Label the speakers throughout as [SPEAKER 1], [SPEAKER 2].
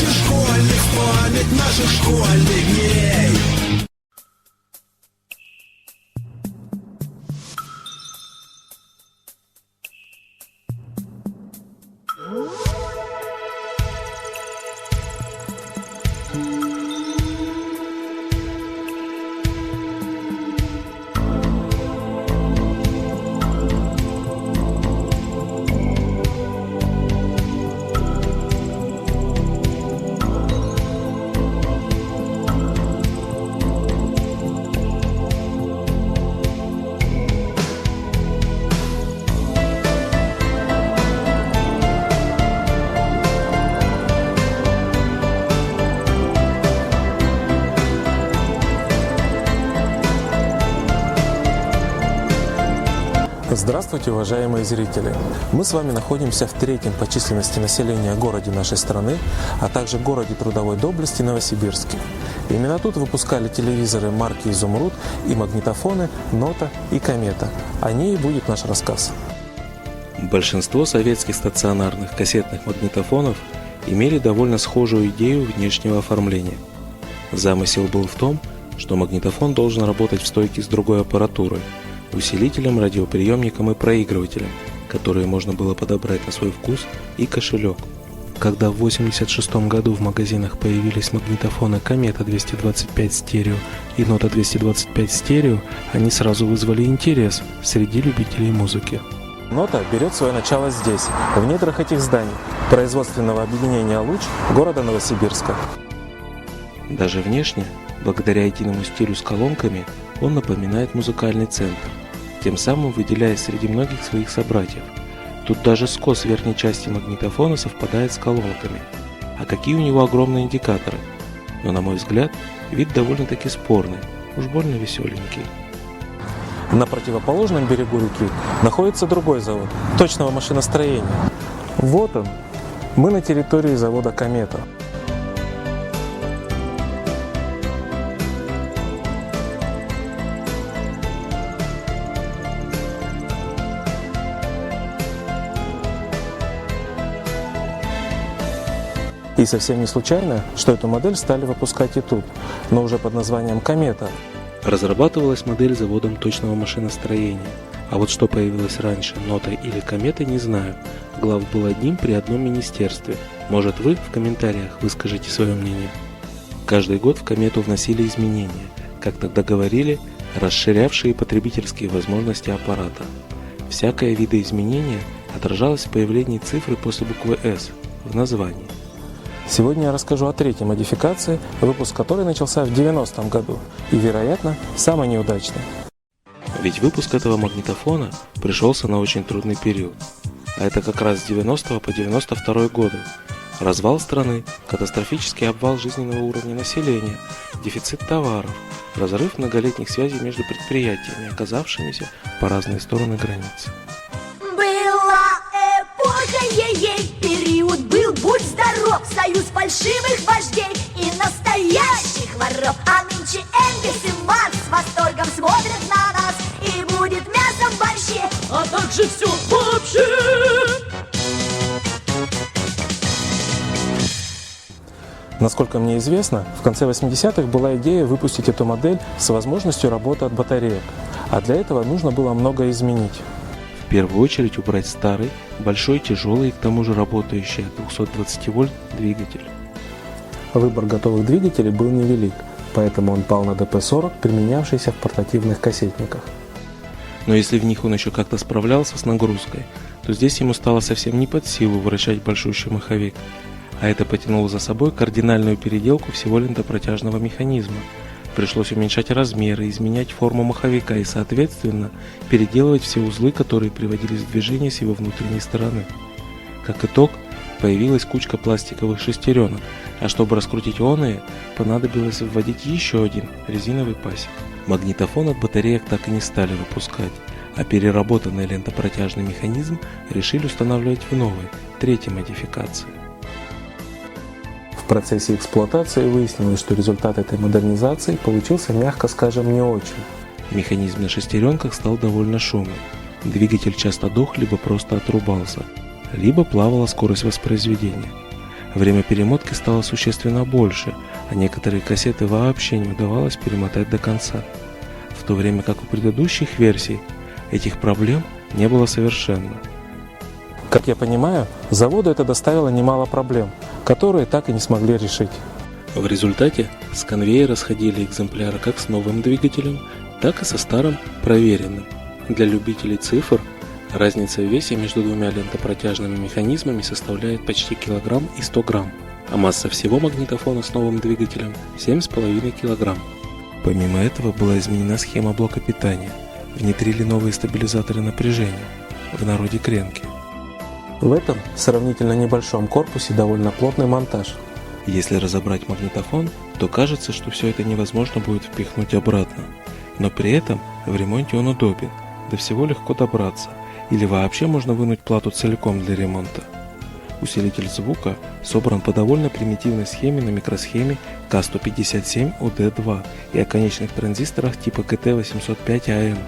[SPEAKER 1] наших школьных, память наших школьных дней.
[SPEAKER 2] Здравствуйте, уважаемые зрители! Мы с вами находимся в третьем по численности населения городе нашей страны, а также городе трудовой доблести Новосибирске. Именно тут выпускали телевизоры марки «Изумруд» и магнитофоны «Нота» и «Комета». О ней и будет наш рассказ.
[SPEAKER 3] Большинство советских стационарных кассетных магнитофонов имели довольно схожую идею внешнего оформления. Замысел был в том, что магнитофон должен работать в стойке с другой аппаратурой, усилителем, радиоприемником и проигрывателем, которые можно было подобрать на свой вкус и кошелек. Когда в 1986 году в магазинах появились магнитофоны «Комета 225 стерео» и «Нота 225 стерео», они сразу вызвали интерес среди любителей музыки.
[SPEAKER 2] «Нота» берет свое начало здесь, в недрах этих зданий, производственного объединения «Луч» города Новосибирска.
[SPEAKER 3] Даже внешне, благодаря единому стилю с колонками, он напоминает музыкальный центр, тем самым выделяясь среди многих своих собратьев. Тут даже скос верхней части магнитофона совпадает с колонками. А какие у него огромные индикаторы! Но, на мой взгляд, вид довольно-таки спорный, уж больно веселенький.
[SPEAKER 2] На противоположном берегу реки находится другой завод точного машиностроения. Вот он. Мы на территории завода «Комета». И совсем не случайно, что эту модель стали выпускать и тут, но уже под названием «Комета».
[SPEAKER 3] Разрабатывалась модель заводом точного машиностроения, а вот что появилось раньше, «Нотой» или «Кометой», не знаю. Глав был одним при одном министерстве. Может, вы в комментариях выскажите свое мнение. Каждый год в «Комету» вносили изменения, как тогда говорили, расширявшие потребительские возможности аппарата. Всякое видоизменение отражалось в появлении цифры после буквы «С» в названии.
[SPEAKER 2] Сегодня я расскажу о третьей модификации, выпуск которой начался в 90-м году и, вероятно, самый неудачный.
[SPEAKER 3] Ведь выпуск этого магнитофона пришелся на очень трудный период. А это как раз с 90 по 92 годы. Развал страны, катастрофический обвал жизненного уровня населения, дефицит товаров, разрыв многолетних связей между предприятиями, оказавшимися по разные стороны границы.
[SPEAKER 4] Была эпоха ей-ей, период был, будь здоров, союз фальшивых вождей и настоящих воров. А нынче Энгельс и Маркс с восторгом смотрят на нас, и будет мясо в борще, а также все вообще.
[SPEAKER 2] Насколько мне известно, в конце 80-х была идея выпустить эту модель с возможностью работы от батареек, а для этого нужно было многое изменить.
[SPEAKER 3] В первую очередь убрать старый, большой, тяжелый и к тому же работающий от 220 вольт двигатель.
[SPEAKER 2] Выбор готовых двигателей был невелик, поэтому он пал на ДП-40, применявшийся в портативных кассетниках.
[SPEAKER 3] Но если в них он еще как-то справлялся с нагрузкой, то здесь ему стало совсем не под силу вращать большущий маховик, а это потянуло за собой кардинальную переделку всего лентопротяжного механизма. Пришлось уменьшать размеры, изменять форму маховика и, соответственно, переделывать все узлы, которые приводились в движение с его внутренней стороны. Как итог, появилась кучка пластиковых шестеренок, а чтобы раскрутить оные, понадобилось вводить еще один резиновый пасек. Магнитофон от батареек так и не стали выпускать, а переработанный лентопротяжный механизм решили устанавливать в новой, третьей модификации.
[SPEAKER 2] В процессе эксплуатации выяснилось, что результат этой модернизации получился, мягко скажем, не очень.
[SPEAKER 3] Механизм на шестеренках стал довольно шумным. Двигатель часто дох, либо просто отрубался, либо плавала скорость воспроизведения. время перемотки стало существенно больше, а некоторые кассеты вообще не удавалось перемотать до конца. В то время как у предыдущих версий этих проблем не было совершенно.
[SPEAKER 2] Как я понимаю, заводу это доставило немало проблем, которые так и не смогли решить.
[SPEAKER 3] В результате с конвейера сходили экземпляры как с новым двигателем, так и со старым проверенным. Для любителей цифр разница в весе между двумя лентопротяжными механизмами составляет почти килограмм и 100 грамм, а масса всего магнитофона с новым двигателем 7,5 килограмм. Помимо этого была изменена схема блока питания, внедрили новые стабилизаторы напряжения, в народе кренки.
[SPEAKER 2] В этом сравнительно небольшом корпусе довольно плотный монтаж.
[SPEAKER 3] Если разобрать магнитофон, то кажется, что все это невозможно будет впихнуть обратно. Но при этом в ремонте он удобен, до всего легко добраться, или вообще можно вынуть плату целиком для ремонта. Усилитель звука собран по довольно примитивной схеме на микросхеме К157УД2 и оконечных транзисторах типа КТ805АМ.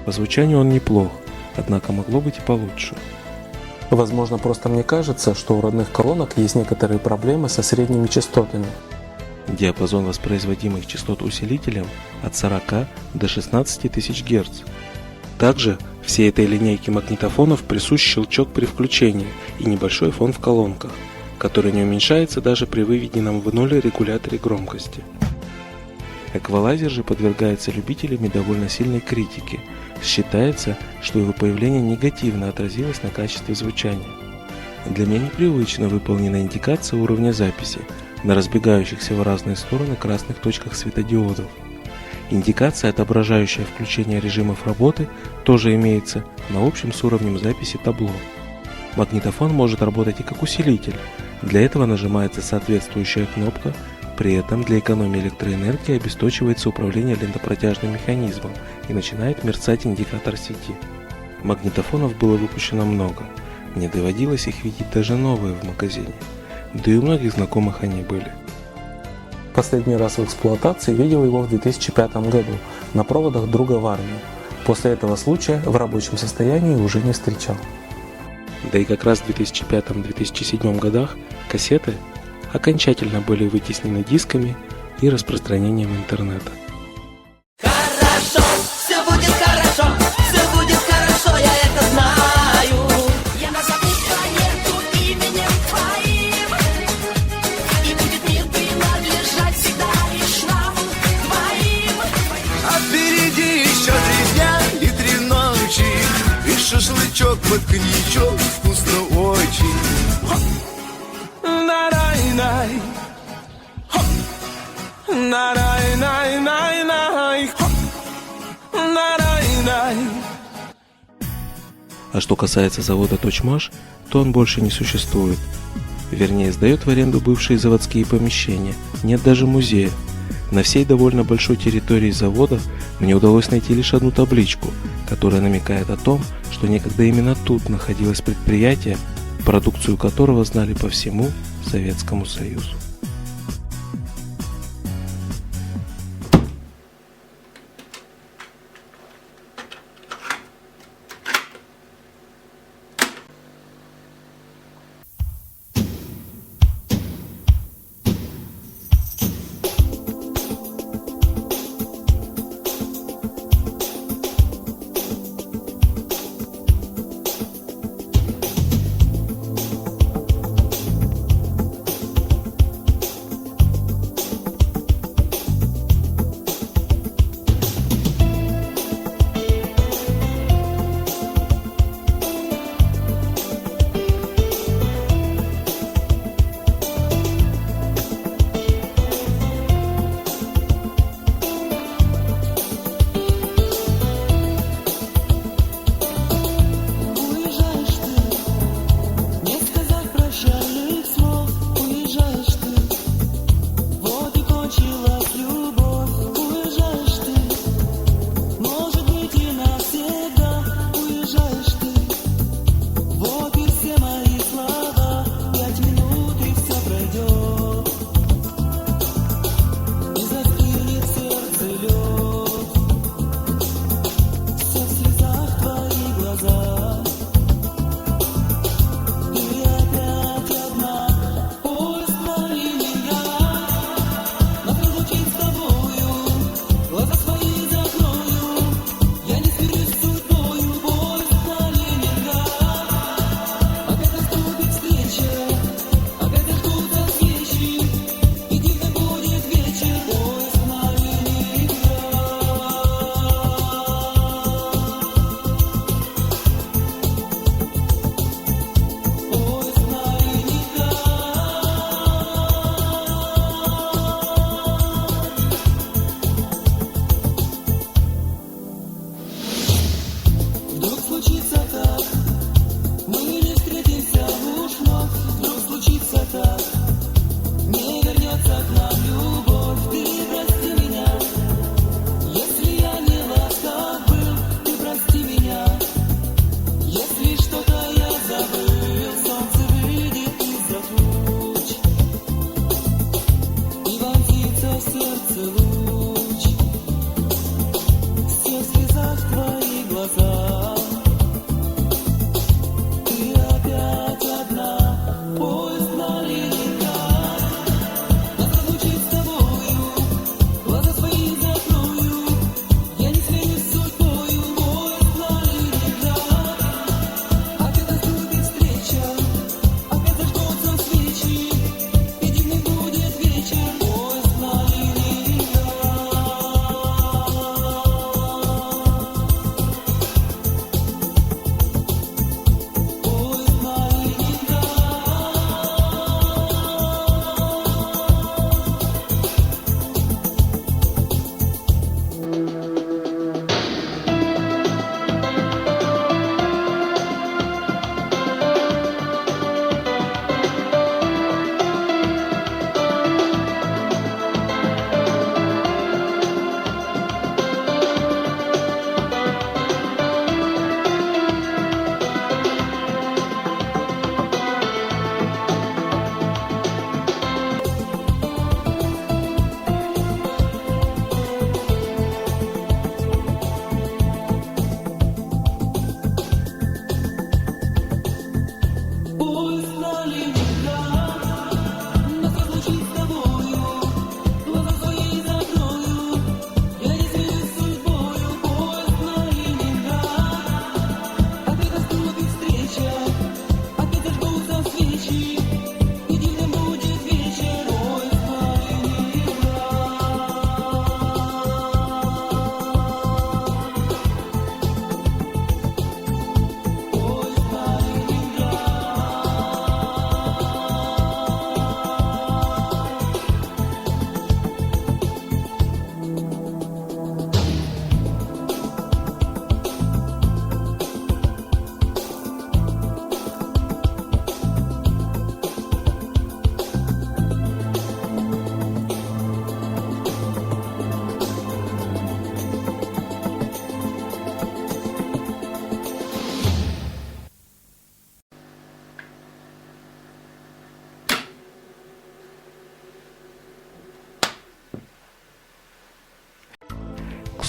[SPEAKER 3] По звучанию он неплох, однако могло быть и получше.
[SPEAKER 2] Возможно, просто мне кажется, что у родных колонок есть некоторые проблемы со средними частотами.
[SPEAKER 3] Диапазон воспроизводимых частот усилителем от 40 до 16 тысяч Гц. Также всей этой линейке магнитофонов присущ щелчок при включении и небольшой фон в колонках, который не уменьшается даже при выведенном в ноль регуляторе громкости. Эквалайзер же подвергается любителями довольно сильной критике. Считается, что его появление негативно отразилось на качестве звучания. Для меня непривычно выполнена индикация уровня записи на разбегающихся в разные стороны красных точках светодиодов. Индикация, отображающая включение режимов работы, тоже имеется на общем с уровнем записи табло. Магнитофон может работать и как усилитель. Для этого нажимается соответствующая кнопка. При этом для экономии электроэнергии обесточивается управление лентопротяжным механизмом и начинает мерцать индикатор сети. Магнитофонов было выпущено много, мне доводилось их видеть даже новые в магазине, да и у многих знакомых они были.
[SPEAKER 2] Последний раз в эксплуатации видел его в 2005 году на проводах друга в армии. После этого случая в рабочем состоянии уже не встречал.
[SPEAKER 3] Да и как раз в 2005-2007 годах кассеты окончательно были вытеснены дисками и распространением интернета.
[SPEAKER 5] Хорошо, все будет хорошо, я это знаю. Я назову планету именем твоим, и будет мир принадлежать всегда лишь нам двоим.
[SPEAKER 1] А впереди еще 3 дня и 3 ночи, и шашлычок под коньячок вкусно очень. Най-най-най, най-най-най-най, най-най-най.
[SPEAKER 3] А что касается завода «Точмаш», то он больше не существует. Вернее, сдает в аренду бывшие заводские помещения, нет даже музея. На всей довольно большой территории завода мне удалось найти лишь одну табличку, которая намекает о том, что некогда именно тут находилось предприятие, продукцию которого знали по всему Советскому Союзу.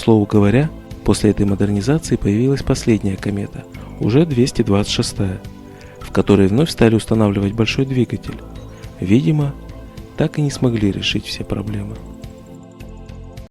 [SPEAKER 3] слову говоря, после этой модернизации появилась последняя комета, уже 226-я, в которой вновь стали устанавливать большой двигатель. Видимо, так и не смогли решить все проблемы.